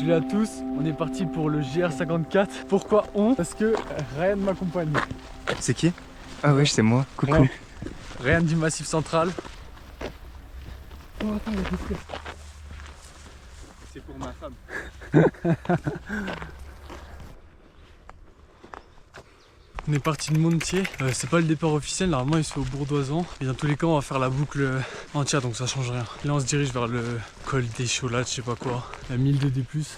Salut à tous, on est parti pour le GR54. Pourquoi on? Parce que Ryan m'accompagne. C'est qui? Ah ouais, c'est moi, coucou. Ouais. Ryan du Massif Central. Oh attends, il y a des fleurs. C'est pour ma femme. On est parti de Montier, c'est pas le départ officiel, normalement il se fait au Bourdoisan. Et dans tous les cas on va faire la boucle entière donc ça change rien. Là on se dirige vers le col des Cholades, je sais pas quoi. La 1000 de D+. C'est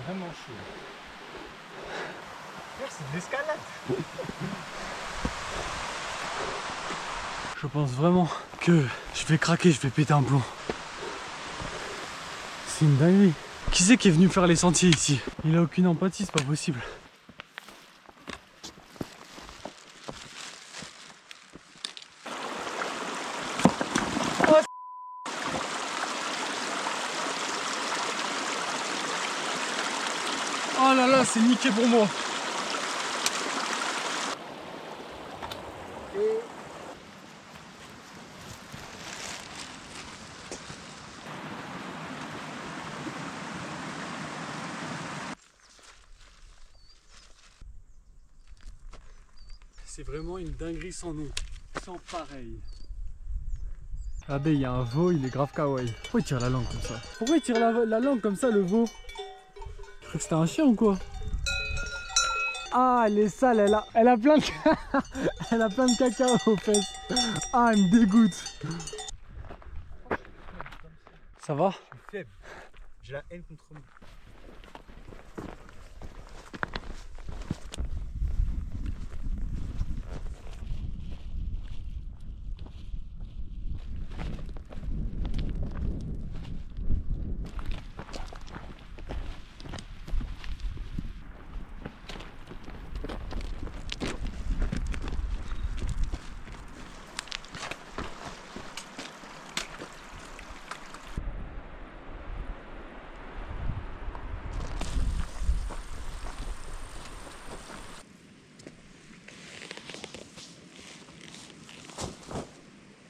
vraiment chaud. C'est de l'escalade. Je pense vraiment que je vais craquer, je vais péter un plomb. C'est une dinguerie. Qui c'est qui est venu faire les sentiers ici? Il a aucune empathie, c'est pas possible. Oh là là, c'est niqué pour moi. C'est vraiment une dinguerie sans nom, sans pareil. Ah ben il y a un veau, il est grave kawaii. Pourquoi il tire la langue comme ça? Pourquoi il tire la langue comme ça le veau? Je crois que c'était un chien ou quoi? Ah elle est sale, elle a plein de elle a plein de caca aux fesses. Ah elle me dégoûte. Ça va? Je suis faible. J'ai la haine contre moi.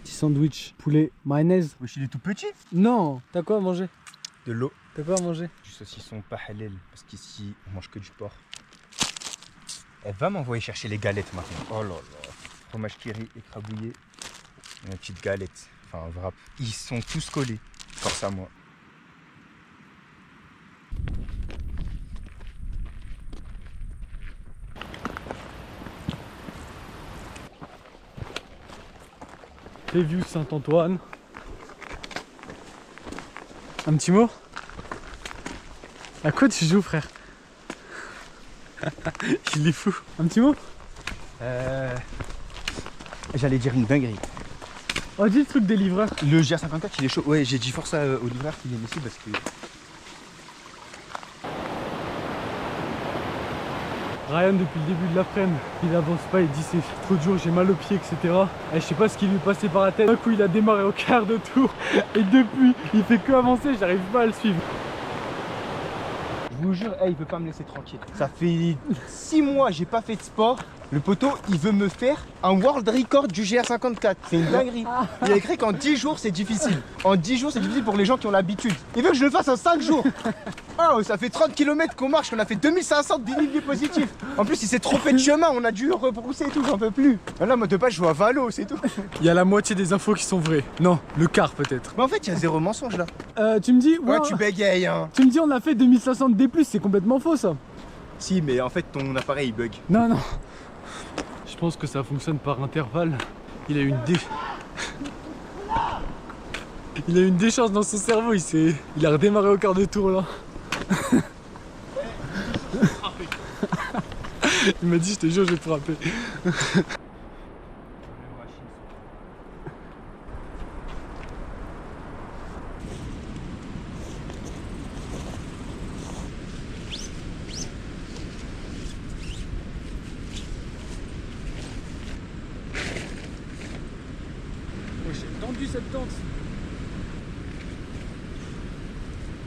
Sandwich, poulet, mayonnaise. Wesh, il est tout petit. Non, t'as quoi à manger? De l'eau. T'as quoi à manger? Du saucisson pas halal, parce qu'ici on mange que du porc. Elle va m'envoyer chercher les galettes maintenant. Oh là là. Fromage kiri écrabouillé. Une petite galette. Enfin un wrap. Ils sont tous collés. Force à moi. View Saint-Antoine. Un petit mot? À quoi tu joues frère? Il est fou. Un petit mot? J'allais dire une dinguerie. Oh dis le truc des livreurs. Le GR54 il est chaud. Ouais, j'ai dit force au livreur qui vient ici parce que... Ryan depuis le début de l'après-midi, il avance pas, il dit c'est trop dur, j'ai mal aux pieds, etc. Et je sais pas ce qui lui est passé par la tête. D'un coup il a démarré au quart de tour et depuis il fait que avancer, j'arrive pas à le suivre. Je vous jure, il veut pas me laisser tranquille. Ça fait 6 mois j'ai pas fait de sport. Le poteau, il veut me faire un world record du GR54. C'est une dinguerie. Il a écrit qu'en 10 jours, c'est difficile. En 10 jours, c'est difficile pour les gens qui ont l'habitude. Il veut que je le fasse en 5 jours. Oh, ça fait 30 km qu'on marche, on a fait 2500 dénivelés positifs. En plus, il s'est trompé de chemin, on a dû rebrousser et tout, j'en peux plus. Là, moi, de base, je joue à Valo, c'est tout. Il y a la moitié des infos qui sont vraies. Non, le quart peut-être. Mais en fait, il y a zéro mensonge là. Tu me dis... Ouais, tu bégayes, hein. Tu me dis on a fait 2500 de D+, c'est complètement faux ça. Si, mais en fait, ton appareil, il bug. Non, non. Je pense que ça fonctionne par intervalle. Il a eu une décharge dans son cerveau, il a redémarré au quart de tour là. Il m'a dit je te jure je vais te frapper. J'ai tendu cette tente.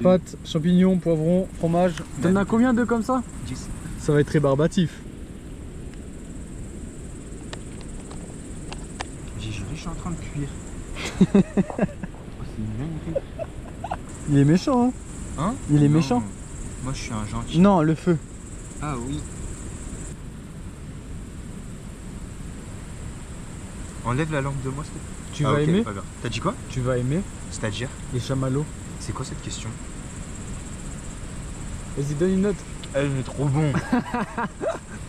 Pâtes, champignons, poivrons, fromage. T'en as combien de comme ça? 10. Ça va être rébarbatif. J'ai juré, je suis en train de cuire. Oh, c'est une dinguerie. Il est méchant hein. Hein? Il est Non. méchant? Moi je suis un gentil. Non, le feu. Ah oui. Enlève la lampe de moi, s'il te plaît. Tu Ah, vas ok, aimer? pas grave. T'as dit quoi? Tu vas aimer C'est-à-dire? les chamallows. C'est quoi cette question? Vas-y, donne une note. Elle est trop bon.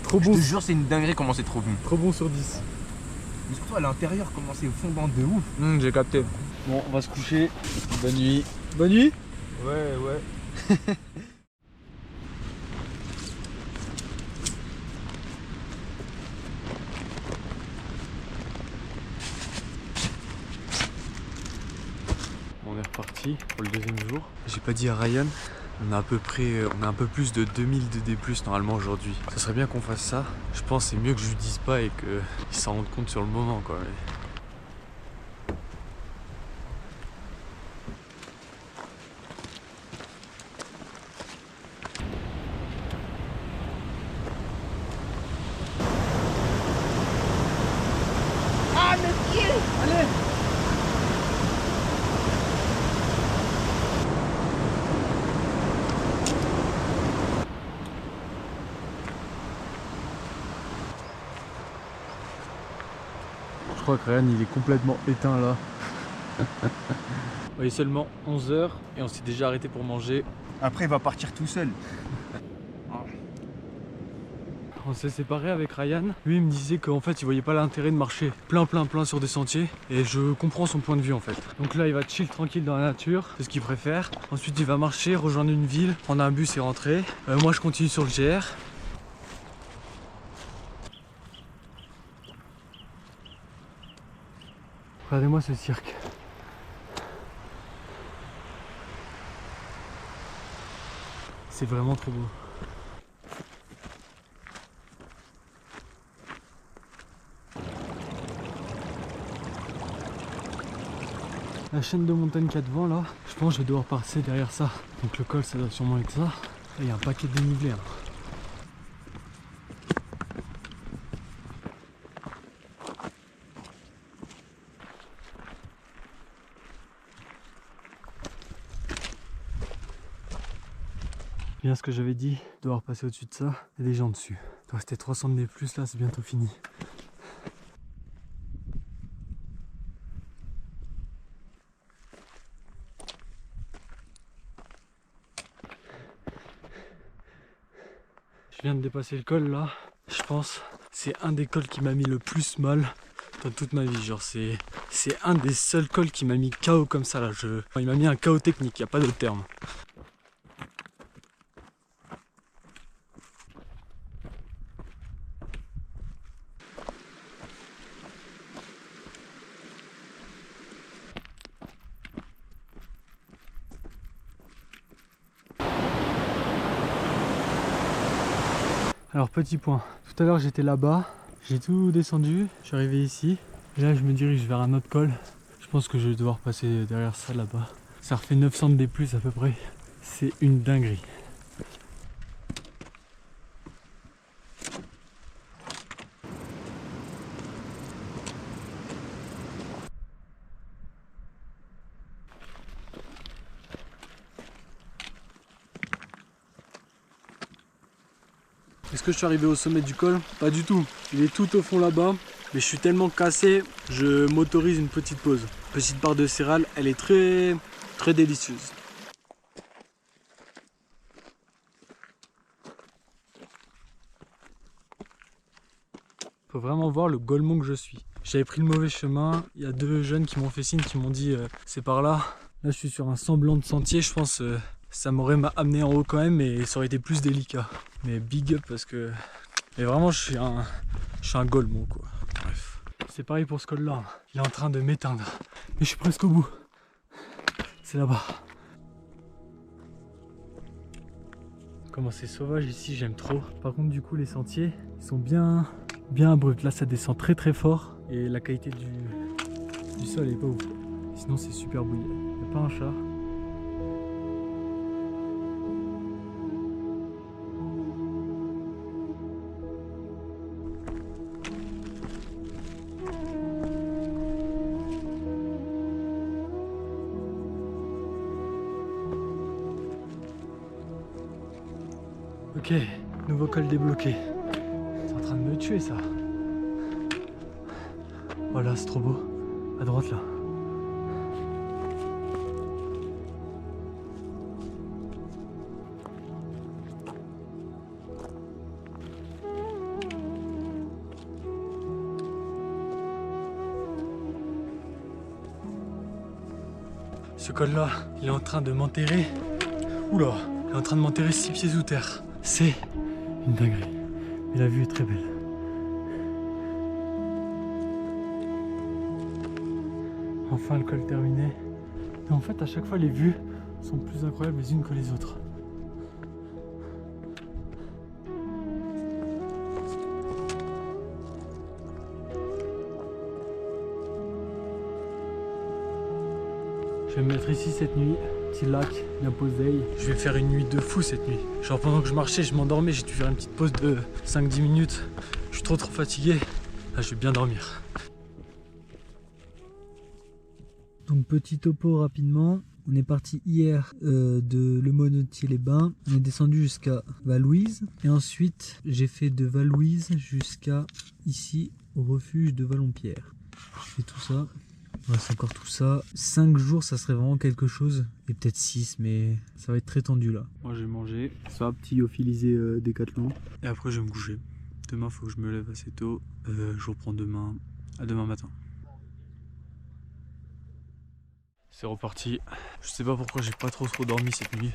Trop Je bon. te jure, c'est une dinguerie comment c'est trop bon. Trop bon sur 10. Mais surtout à l'intérieur, comment c'est fondant de ouf. J'ai capté. Bon, on va se coucher. Bonne nuit. Bonne nuit? Ouais, ouais. On est reparti pour le deuxième jour. J'ai pas dit à Ryan, on a à peu près, on a un peu plus de 2000 de D+ normalement aujourd'hui. Ça serait bien qu'on fasse ça. Je pense que c'est mieux que je lui dise pas et qu'il s'en rende compte sur le moment quoi. Ah, mes pieds! Allez! Je crois que Ryan il est complètement éteint là. Il est seulement 11 h et on s'est déjà arrêté pour manger. Après, il va partir tout seul. On s'est séparés avec Ryan. Lui il me disait qu'en fait il voyait pas l'intérêt de marcher plein sur des sentiers. Et je comprends son point de vue en fait. Donc là il va chill tranquille dans la nature, c'est ce qu'il préfère. Ensuite il va marcher, rejoindre une ville, prendre un bus et rentrer. Moi je continue sur le GR. Regardez-moi ce cirque. C'est vraiment trop beau. La chaîne de montagne qu'il y a devant là, je pense que je vais devoir passer derrière ça. Donc le col ça doit sûrement être ça. Là il y a un paquet de dénivelé. Hein. Bien ce que j'avais dit, devoir passer au-dessus de ça, il y a des gens dessus. Il doit rester 300 de D+, là c'est bientôt fini. Je viens de dépasser le col là, je pense. C'est un des cols qui m'a mis le plus mal dans toute ma vie. Genre c'est un des seuls cols qui m'a mis KO comme ça là. Il m'a mis un KO technique, il n'y a pas d'autre terme. Alors petit point, tout à l'heure j'étais là-bas, j'ai tout descendu, je suis arrivé ici, et là je me dirige vers un autre col. Je pense que je vais devoir passer derrière ça là-bas. Ça refait 900 de D+ à peu près, c'est une dinguerie. Est-ce que je suis arrivé au sommet du col? Pas du tout. Il est tout au fond là-bas. Mais je suis tellement cassé, je m'autorise une petite pause. Petite barre de céréales, elle est très délicieuse. Faut vraiment voir le golemon que je suis. J'avais pris le mauvais chemin. Il y a deux jeunes qui m'ont fait signe, qui m'ont dit c'est par là. Là je suis sur un semblant de sentier, je pense ça m'aurait amené en haut quand même, mais ça aurait été plus délicat. Mais big up parce que... Mais vraiment je suis un golemon quoi. Bref. C'est pareil pour ce col là. Il est en train de m'éteindre. Mais je suis presque au bout. C'est là-bas. Comment c'est sauvage ici, j'aime trop. Par contre du coup les sentiers, ils sont bien abrupts. Là ça descend très fort. Et la qualité du sol est pas ouf. Sinon c'est super bouillant. Il n'y a pas un chat. Ok, nouveau col débloqué. C'est en train de me tuer ça. Voilà, c'est trop beau. À droite là. Ce col là, il est en train de m'enterrer. Oula, il est en train de m'enterrer 6 pieds sous terre. C'est une dinguerie. Mais la vue est très belle. Enfin le col terminé. Et en fait à chaque fois les vues sont plus incroyables les unes que les autres. Je vais me mettre ici cette nuit, petit lac, bien posé. Je vais faire une nuit de fou cette nuit. Genre pendant que je marchais, je m'endormais, j'ai dû faire une petite pause de 5-10 minutes. Je suis trop fatigué. Là je vais bien dormir. Donc petit topo rapidement, on est parti hier de Le Monotier-les-Bains, on est descendu jusqu'à Val-Louise et ensuite j'ai fait de Val-Louise jusqu'à ici au refuge de Vallonpierre. Je fais tout ça, voilà, c'est encore tout ça. 5 jours ça serait vraiment quelque chose, et peut-être 6 mais ça va être très tendu là. Moi j'ai mangé, ça petit lyophilisé Décathlon. Et après je vais me coucher. Demain faut que je me lève assez tôt, je reprends demain, à demain matin. C'est reparti. Je sais pas pourquoi j'ai pas trop dormi cette nuit.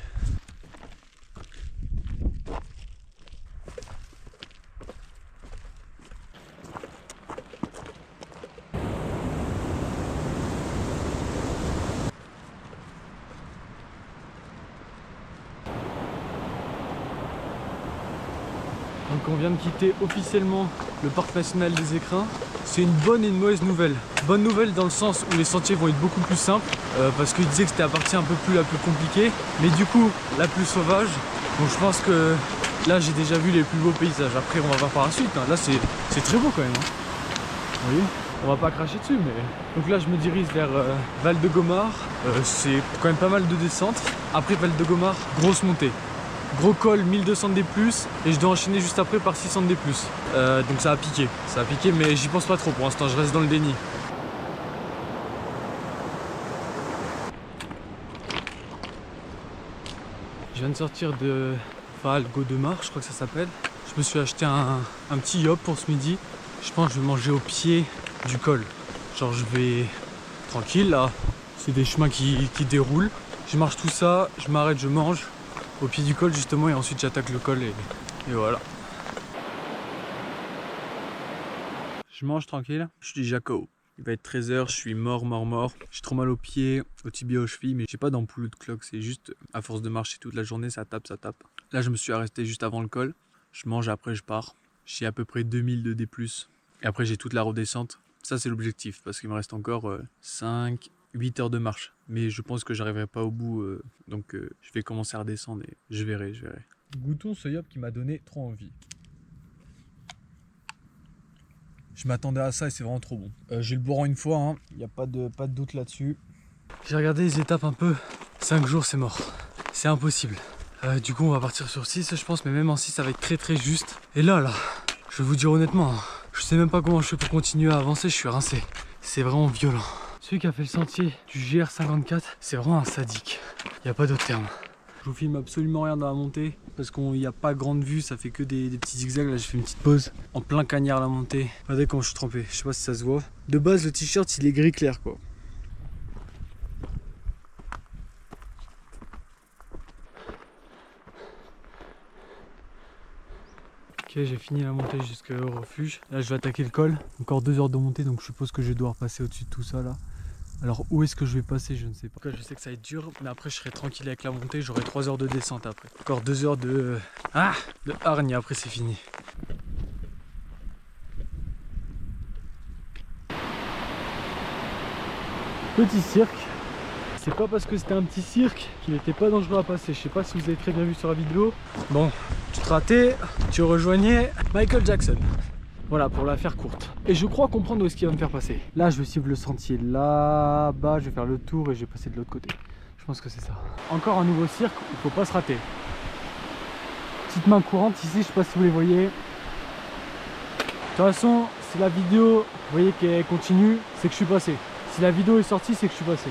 Donc on vient de quitter officiellement le parc national des Écrins. C'est une bonne et une mauvaise nouvelle. Bonne nouvelle dans le sens où les sentiers vont être beaucoup plus simples parce qu'ils disaient que c'était la partie un peu plus la plus compliquée, mais du coup la plus sauvage. Donc je pense que là j'ai déjà vu les plus beaux paysages. Après on va voir par la suite. Hein. Là c'est très beau quand même. Hein. Vous voyez, on va pas cracher dessus, mais donc là je me dirige vers Val de Gomard. C'est quand même pas mal de descente. Après Val de Gomard, grosse montée. Gros col 1200 D+, et je dois enchaîner juste après par 600 D+. Donc ça a piqué, mais j'y pense pas trop pour l'instant, je reste dans le déni. Je viens de sortir de Val Godemar, je crois que ça s'appelle. Je me suis acheté un petit yop pour ce midi. Je pense que je vais manger au pied du col. Genre je vais tranquille là, c'est des chemins qui déroulent. Je marche tout ça, je m'arrête, je mange. Au pied du col justement et ensuite j'attaque le col et voilà. Je mange tranquille, je suis Jaco. Il va être 13 h, je suis mort. J'ai trop mal aux pieds, aux tibias, aux chevilles, mais j'ai pas d'ampoule ou de cloque, c'est juste à force de marcher toute la journée, ça tape. Là je me suis arrêté juste avant le col, je mange après je pars. J'ai à peu près 2000 de D+. Et après j'ai toute la redescente. Ça c'est l'objectif parce qu'il me reste encore 8 heures de marche, mais je pense que j'arriverai pas au bout, donc je vais commencer à redescendre et je verrai. Goûtons ce yop qui m'a donné trop envie. Je m'attendais à ça et c'est vraiment trop bon. J'ai le boire en une fois, hein. Il n'y a pas de doute là-dessus. J'ai regardé les étapes un peu, 5 jours c'est mort, c'est impossible. Du coup on va partir sur 6 je pense, mais même en 6 ça va être très juste. Et là, je vais vous dire honnêtement, je sais même pas comment je fais pour continuer à avancer, je suis rincé. C'est vraiment violent. Celui qui a fait le sentier du GR54, c'est vraiment un sadique. Il n'y a pas d'autre terme. Je vous filme absolument rien dans la montée parce qu'il n'y a pas grande vue, ça fait que des petits zigzags. Là j'ai fait une petite pause en plein cagnard la montée. Regardez comment je suis trempé, je sais pas si ça se voit. De base le t-shirt il est gris clair quoi. Ok, j'ai fini la montée jusqu'au refuge. Là je vais attaquer le col. Encore 2 heures de montée donc je suppose que je vais devoir passer au-dessus de tout ça là. Alors où est-ce que je vais passer, je ne sais pas. Je sais que ça va être dur, mais après je serai tranquille avec la montée, j'aurai 3 heures de descente après. Encore 2 heures de hargne, après c'est fini. Petit cirque. C'est pas parce que c'était un petit cirque qu'il n'était pas dangereux à passer. Je sais pas si vous avez très bien vu sur la vidéo. Bon, tu te ratais, tu rejoignais Michael Jackson. Voilà, pour la faire courte. Et je crois comprendre où est-ce qu'il va me faire passer. Là, je vais suivre le sentier là-bas, je vais faire le tour et je vais passer de l'autre côté. Je pense que c'est ça. Encore un nouveau cirque, il faut pas se rater. Petite main courante ici, je sais pas si vous les voyez. De toute façon, si la vidéo, vous voyez qu'elle continue, c'est que je suis passé. Si la vidéo est sortie, c'est que je suis passé.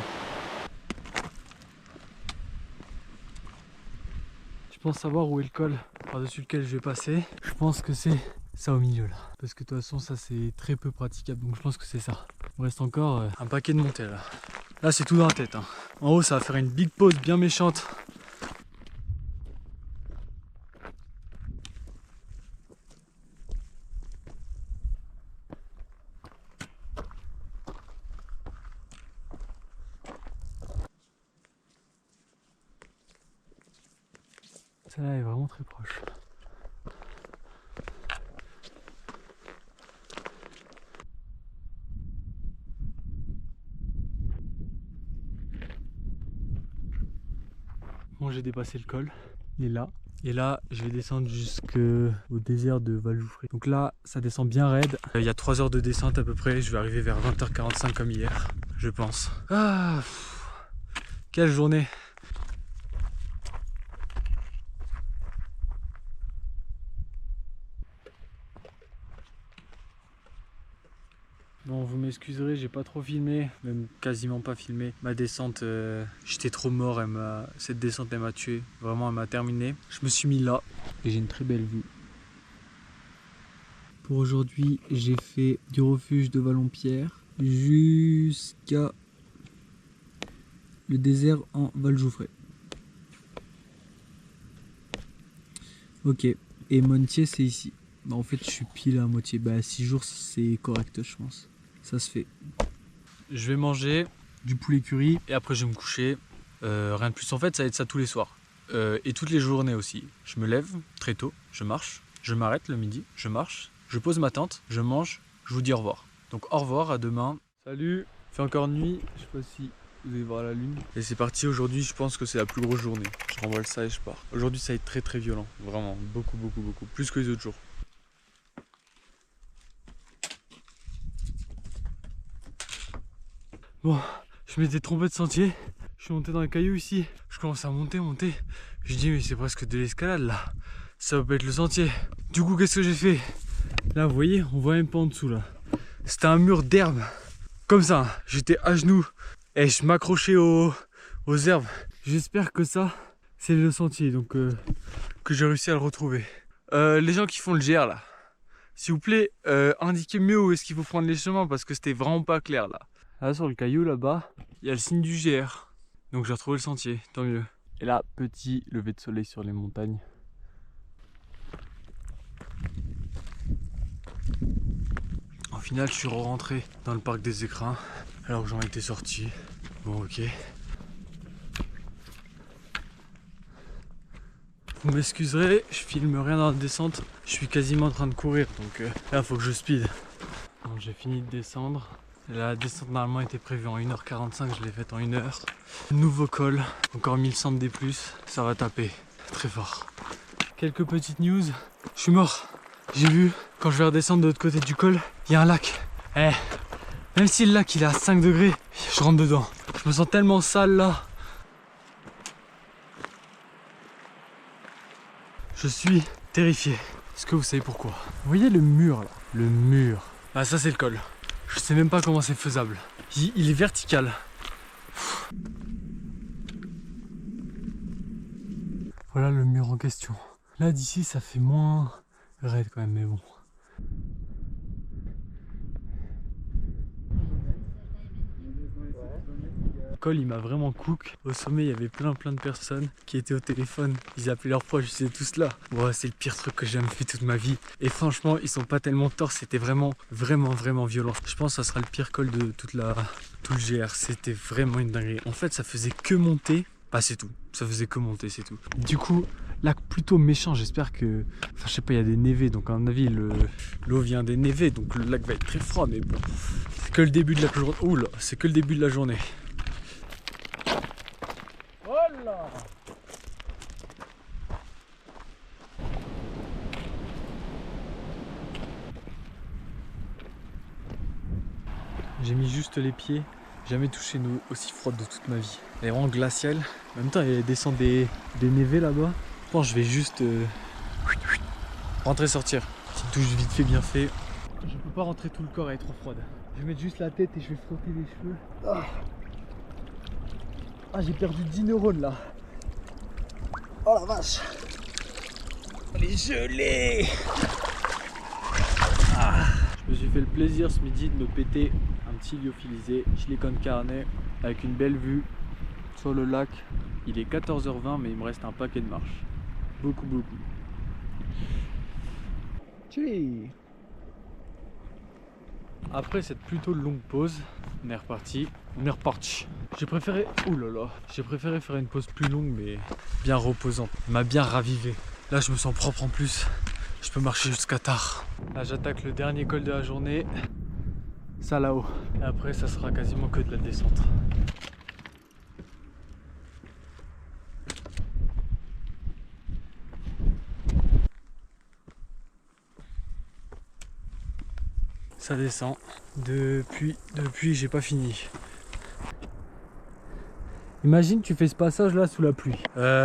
Je pense savoir où est le col par-dessus lequel je vais passer. Je pense que c'est ça au milieu là. Parce que de toute façon, ça c'est très peu praticable. Donc je pense que c'est ça. Il me reste encore un paquet de montées là. Là, c'est tout dans la tête. Hein. En haut, ça va faire une big pause bien méchante. Celle-là est vraiment très proche. Bon, j'ai dépassé le col, il est là. Et là, je vais descendre jusqu'au désert de Valjoufré. Donc là, ça descend bien raide. Il y a 3 heures de descente à peu près. Je vais arriver vers 20h45 comme hier, je pense. Ah, quelle journée! Bon, vous m'excuserez, j'ai pas trop filmé, même quasiment pas filmé. Ma descente, j'étais trop mort, cette descente elle m'a tué, vraiment elle m'a terminé. Je me suis mis là et j'ai une très belle vue. Pour aujourd'hui, j'ai fait du refuge de Vallonpierre jusqu'à le désert en Valjoufré. Ok, et Montier c'est ici. Bah, en fait je suis pile à moitié, bah 6 jours c'est correct je pense. Ça se fait. Je vais manger du poulet curry et après je vais me coucher. Rien de plus. En fait, ça va être ça tous les soirs. Et toutes les journées aussi. Je me lève très tôt, je marche, je m'arrête le midi, je marche, je pose ma tente, je mange, je vous dis au revoir. Donc au revoir, à demain. Salut, il fait encore nuit, je sais pas si vous allez voir la lune. Et c'est parti aujourd'hui, je pense que c'est la plus grosse journée. Je renvoie ça et je pars. Aujourd'hui ça va être très très violent, vraiment, beaucoup, plus que les autres jours. Bon, je m'étais trompé de sentier, je suis monté dans les cailloux ici, je commence à monter, je dis mais c'est presque de l'escalade là, ça va pas être le sentier. Du coup qu'est-ce que j'ai fait? Là vous voyez, on voit même pas en dessous là, c'était un mur d'herbe, comme ça, j'étais à genoux et je m'accrochais aux herbes. J'espère que ça c'est le sentier, donc que j'ai réussi à le retrouver. Les gens qui font le GR là, s'il vous plaît, indiquez mieux où est-ce qu'il faut prendre les chemins parce que c'était vraiment pas clair là. Là sur le caillou là-bas, il y a le signe du GR. Donc j'ai retrouvé le sentier, tant mieux. Et là, petit lever de soleil sur les montagnes. Au final, je suis rentré dans le parc des Écrins alors que j'en étais sorti. Bon, ok. Vous m'excuserez, je filme rien dans la descente. Je suis quasiment en train de courir, donc là, faut que je speed. Bon, j'ai fini de descendre. La descente normalement était prévue en 1h45, je l'ai faite en 1 heure. Nouveau col, encore 1100 de D+, ça va taper très fort. Quelques petites news, je suis mort. J'ai vu, quand je vais redescendre de l'autre côté du col, il y a un lac. Même si le lac il est à 5 degrés, je rentre dedans. Je me sens tellement sale là. Je suis terrifié. Est-ce que vous savez pourquoi? Vous voyez le mur là? Le mur. Ah ça c'est le col. Je sais même pas comment c'est faisable. Il est vertical. Voilà le mur en question. Là d'ici ça fait moins raide quand même, mais bon. Le col il m'a vraiment cook. Au sommet il y avait plein de personnes qui étaient au téléphone. Ils appelaient leurs proches, ils étaient tous là. Ouais, c'est le pire truc que j'ai jamais fait toute ma vie. Et franchement ils sont pas tellement torts, c'était vraiment violent. Je pense que ça sera le pire col de tout le GR. C'était vraiment une dinguerie. En fait ça faisait que monter. Bah c'est tout, ça faisait que monter, c'est tout. Du coup, lac plutôt méchant, j'espère que... Enfin je sais pas, il y a des névés, donc à mon avis l'eau vient des névés, donc le lac va être très froid, mais bon. C'est que le début de la journée. Oula, c'est que le début de la journée. Voilà. J'ai mis juste les pieds. Jamais touché une eau aussi froide de toute ma vie. Elle est vraiment glaciale. En même temps, il y a des descentes des névés là-bas. Je pense que je vais juste Rentrer, sortir. Petite douche vite fait, bien fait. Je peux pas rentrer tout le corps, elle est trop froide. Je vais mettre juste la tête et je vais frotter les cheveux. Ah, j'ai perdu 10 neurones là. Oh la vache. Elle est gelée. Je me suis fait le plaisir ce midi de me péter un petit lyophilisé chili con carne avec une belle vue sur le lac. Il est 14h20 mais il me reste un paquet de marches. Beaucoup. Chili. Après cette plutôt longue pause, on est reparti. J'ai préféré, j'ai préféré faire une pause plus longue mais bien reposante. Elle m'a bien ravivé. Là je me sens propre en plus. Je peux marcher jusqu'à tard. Là j'attaque le dernier col de la journée. Ça là-haut. Et après ça sera quasiment que de la descente. Ça descend. Depuis j'ai pas fini. Imagine tu fais ce passage là sous la pluie.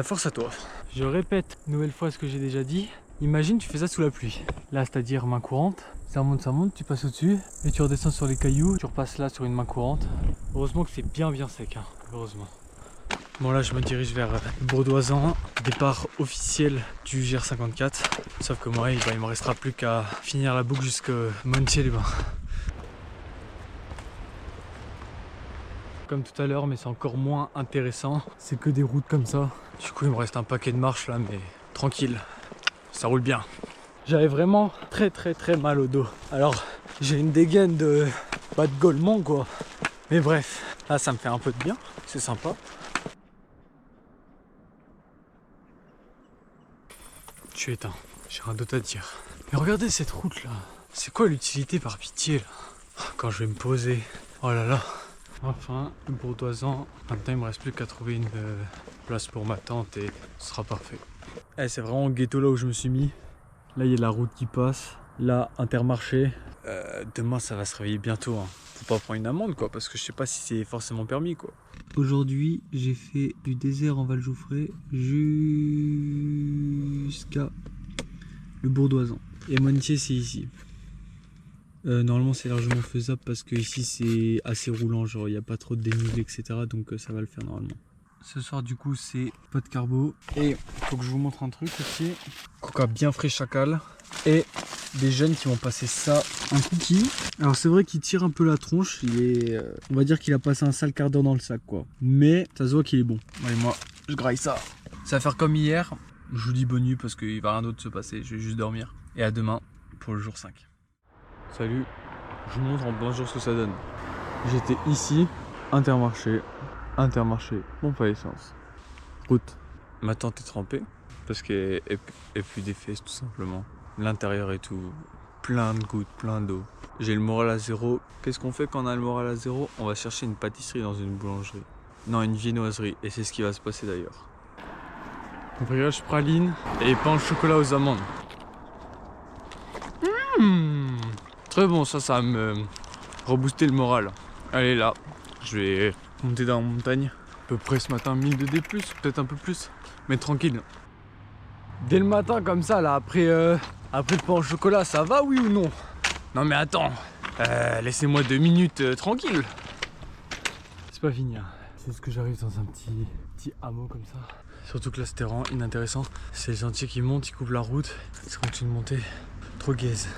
Force à toi. Je répète une nouvelle fois ce que j'ai déjà dit. Imagine tu fais ça sous la pluie. Là c'est-à-dire main courante. Ça monte, tu passes au-dessus et tu redescends sur les cailloux. Tu repasses là sur une main courante. Heureusement que c'est bien sec, hein. Heureusement. Bon là je me dirige vers Bourdoisan, départ officiel du GR54. Sauf que moi il me restera plus qu'à finir la boucle jusqu'à Montier-les-Bains. Comme tout à l'heure mais c'est encore moins intéressant. C'est que des routes comme ça. Du coup il me reste un paquet de marches là mais tranquille, ça roule bien. J'avais vraiment très mal au dos. Alors j'ai une dégaine de Golemont quoi. Mais bref, là ça me fait un peu de bien, c'est sympa. Je suis éteint, j'ai rien d'autre à dire. Mais regardez cette route là. C'est quoi l'utilité par pitié là? Quand je vais me poser. Oh là là. Enfin, Bourdoisan. Maintenant il me reste plus qu'à trouver une place pour ma tente et ce sera parfait. Eh, c'est vraiment ghetto là où je me suis mis. Là il y a la route qui passe. Là, Intermarché. Demain ça va se réveiller bientôt. Hein. Faut pas prendre une amende quoi, parce que je sais pas si c'est forcément permis quoi. Aujourd'hui, j'ai fait du désert en Vallejouffré jusqu'à le Bourdoisan. Et Montier, c'est ici. Normalement, c'est largement faisable parce que ici, c'est assez roulant. Genre, il n'y a pas trop de dénivelé, etc. Donc, ça va le faire normalement. Ce soir, du coup, c'est pot de carbo. Et faut que je vous montre un truc aussi. Coca bien frais chacal. Et des jeunes qui vont passer ça, un cookie. Alors c'est vrai qu'il tire un peu la tronche, il est, on va dire qu'il a passé un sale quart d'heure dans le sac quoi. Mais ça se voit qu'il est bon. Allez moi, je graille ça. Ça va faire comme hier. Je vous dis bonne nuit parce qu'il va rien d'autre se passer, je vais juste dormir. Et à demain pour le jour 5. Salut, je vous montre en plein jour ce que ça donne. J'étais ici, Intermarché, pompe à essence, route. Ma tente est trempée parce qu'elle est plus des fesses tout simplement. L'intérieur et tout, plein de gouttes, plein d'eau. J'ai le moral à zéro. Qu'est-ce qu'on fait quand on a le moral à zéro? On va chercher une pâtisserie dans une boulangerie. Non, une viennoiserie. Et c'est ce qui va se passer d'ailleurs. Brioche praline et pain au chocolat aux amandes. Très bon, ça va me rebooster le moral. Allez là, je vais monter dans la montagne. À peu près ce matin 1000 de D+, peut-être un peu plus. Mais tranquille. Dès le matin comme ça là, après le pain au chocolat, ça va oui ou non? Non mais attends, laissez-moi 2 minutes tranquille. C'est pas fini, hein. C'est ce que j'arrive dans un petit hameau comme ça. Surtout que là c'était vraiment inintéressant. C'est les sentiers qui montent, ils coupent la route. Ça continue de monter, trop gaze.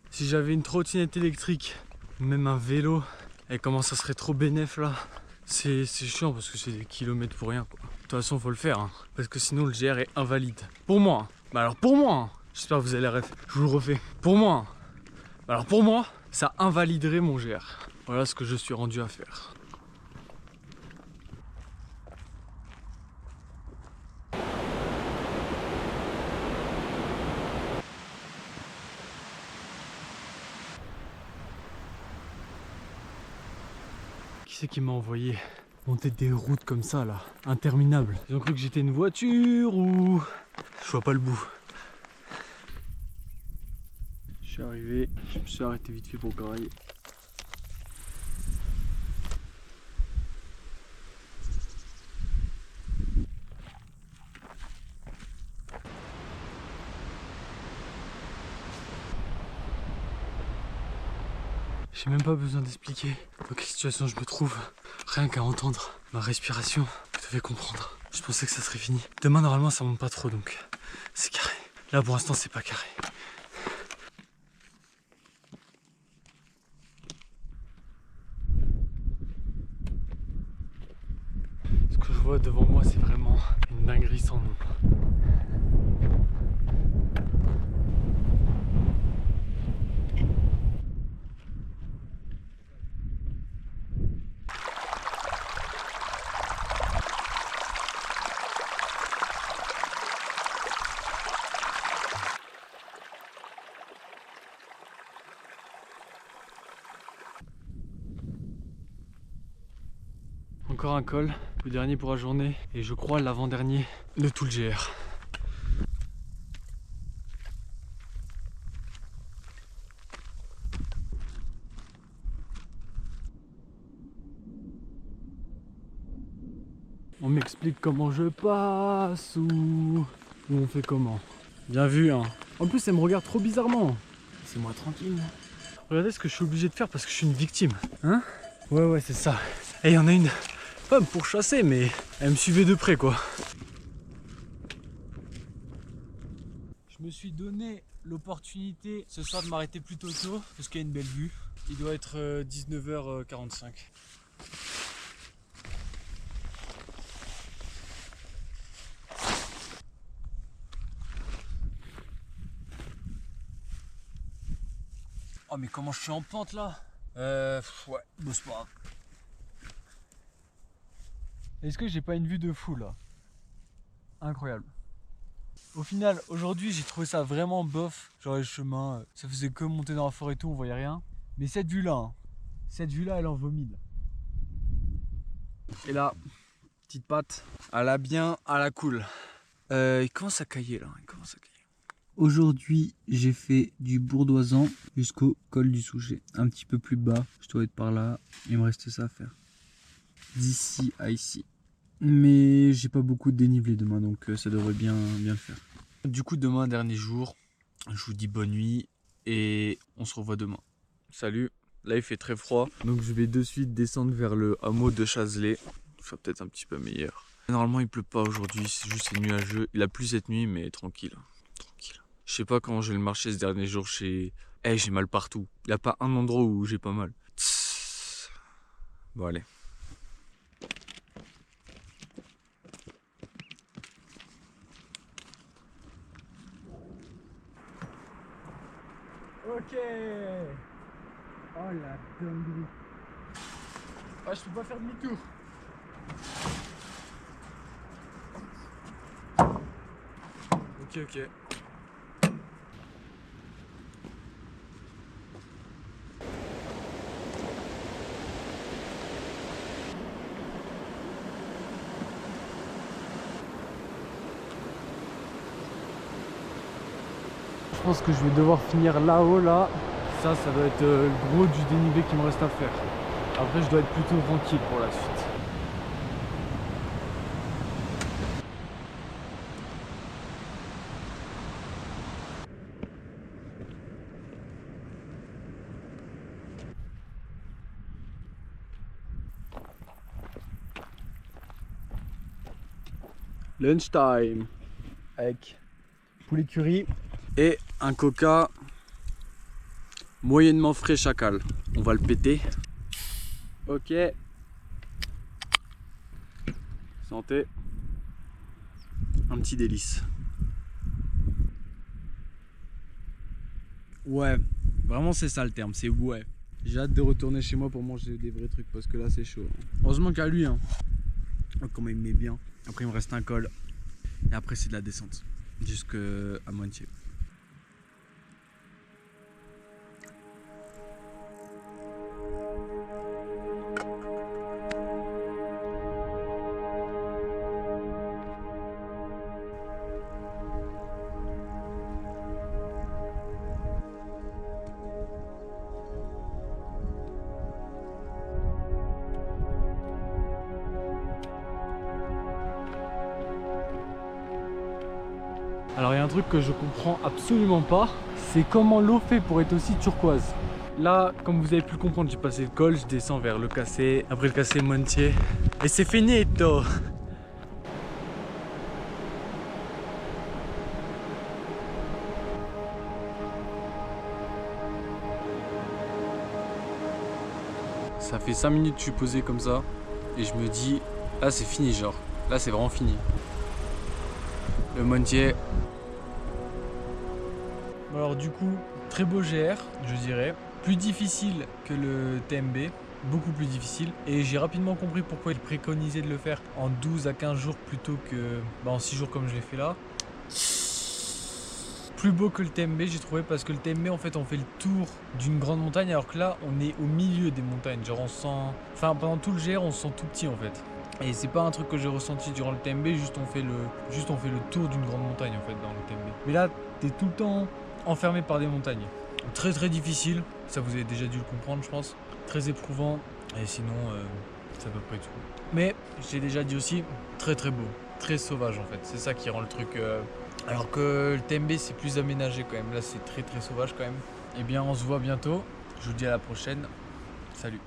Si j'avais une trottinette électrique, même un vélo, et comment ça serait trop bénef là. C'est chiant parce que c'est des kilomètres pour rien quoi. De toute façon faut le faire hein, parce que sinon le GR est invalide. Pour moi, bah alors pour moi, j'espère que vous allez ref, je vous le refais. Pour moi, bah alors pour moi, ça invaliderait mon GR. Voilà ce que je suis rendu à faire. Qui c'est qui m'a envoyé monter des routes comme ça là, interminables? Ils ont cru que j'étais une voiture ou... Je vois pas le bout. Je suis arrivé, je me suis arrêté vite fait pour grailler. J'ai même pas besoin d'expliquer dans quelle situation je me trouve. Rien qu'à entendre ma respiration, vous devez comprendre. Je pensais que ça serait fini. Demain, normalement, ça monte pas trop, donc c'est carré. Là, pour l'instant, c'est pas carré. Ce que je vois devant moi, c'est vraiment une dinguerie sans nom. Encore un col, le dernier pour la journée et je crois l'avant-dernier de tout le GR. On m'explique comment je passe ou on fait comment. Bien vu hein. En plus elle me regarde trop bizarrement. Laissez-moi tranquille. Regardez ce que je suis obligé de faire parce que je suis une victime. Hein? Ouais c'est ça. Et il y en a une pas me pourchasser mais elle me suivait de près quoi. Je me suis donné l'opportunité ce soir de m'arrêter plus tôt parce qu'il y a une belle vue. Il doit être 19h45. Oh mais comment je suis en pente là? Ouais, bon c'est pas grave. Est-ce que j'ai pas une vue de fou là? Incroyable. Au final, aujourd'hui j'ai trouvé ça vraiment bof. Genre les chemins, ça faisait que monter dans la forêt et tout, on voyait rien. Mais cette vue là, elle en vaut 1000. Et là, petite patte, à la bien, à la cool. Il commence à cailler là, Aujourd'hui, j'ai fait du Bourdoisan jusqu'au col du Souchet. Un petit peu plus bas, je dois être par là. Il me reste ça à faire. D'ici à ici. Mais j'ai pas beaucoup de dénivelé demain, donc ça devrait bien le faire. Du coup, demain, dernier jour, je vous dis bonne nuit et on se revoit demain. Salut, là il fait très froid, donc je vais de suite descendre vers le hameau de Chazelet. Ça sera peut-être un petit peu meilleur. Normalement, il pleut pas aujourd'hui, c'est nuageux. Il a plu cette nuit, mais tranquille. Je sais pas comment je vais le marcher ces derniers jours. J'ai mal partout. Il n'y a pas un endroit où j'ai pas mal. Bon, allez. Ok. Oh la dinguerie. Ah, je peux pas faire demi-tour. Ok. Je pense que je vais devoir finir là-haut là. Ça doit être le gros du dénivelé qui me reste à faire. Après je dois être plutôt tranquille pour la suite. Lunch time avec poulet curry et un coca moyennement frais chacal. On va le péter. Ok. Santé. Un petit délice. Ouais, vraiment c'est ça le terme, c'est ouais. J'ai hâte de retourner chez moi pour manger des vrais trucs parce que là c'est chaud. Heureusement qu'à lui, hein. Oh, comment il me met bien. Après il me reste un col. Et après c'est de la descente. Jusqu'à Moitié. Alors il y a un truc que je comprends absolument pas, c'est comment l'eau fait pour être aussi turquoise. Là, comme vous avez pu le comprendre, j'ai passé le col, je descends vers le Cassé, après le Cassé Montier. Et c'est finito. Ça fait 5 minutes que je suis posé comme ça et je me dis, là c'est fini genre, là c'est vraiment fini. Le Montier. Alors du coup, très beau GR, je dirais. Plus difficile que le TMB, beaucoup plus difficile. Et j'ai rapidement compris pourquoi il préconisait de le faire en 12 à 15 jours plutôt que en 6 jours comme je l'ai fait là. Plus beau que le TMB, j'ai trouvé, parce que le TMB en fait on fait le tour d'une grande montagne, alors que là on est au milieu des montagnes, genre on sent, enfin pendant tout le GR on se sent tout petit en fait. Et c'est pas un truc que j'ai ressenti durant le TMB, juste on fait le tour d'une grande montagne en fait dans le TMB. Mais là t'es tout le temps enfermé par des montagnes. Très très difficile, ça vous avez déjà dû le comprendre je pense. Très éprouvant, et sinon c'est à peu près tout. Mais j'ai déjà dit aussi, très très beau, très sauvage en fait, c'est ça qui rend le truc... Alors que le TMB c'est plus aménagé quand même, là c'est très très sauvage quand même. Eh bien on se voit bientôt, je vous dis à la prochaine, salut.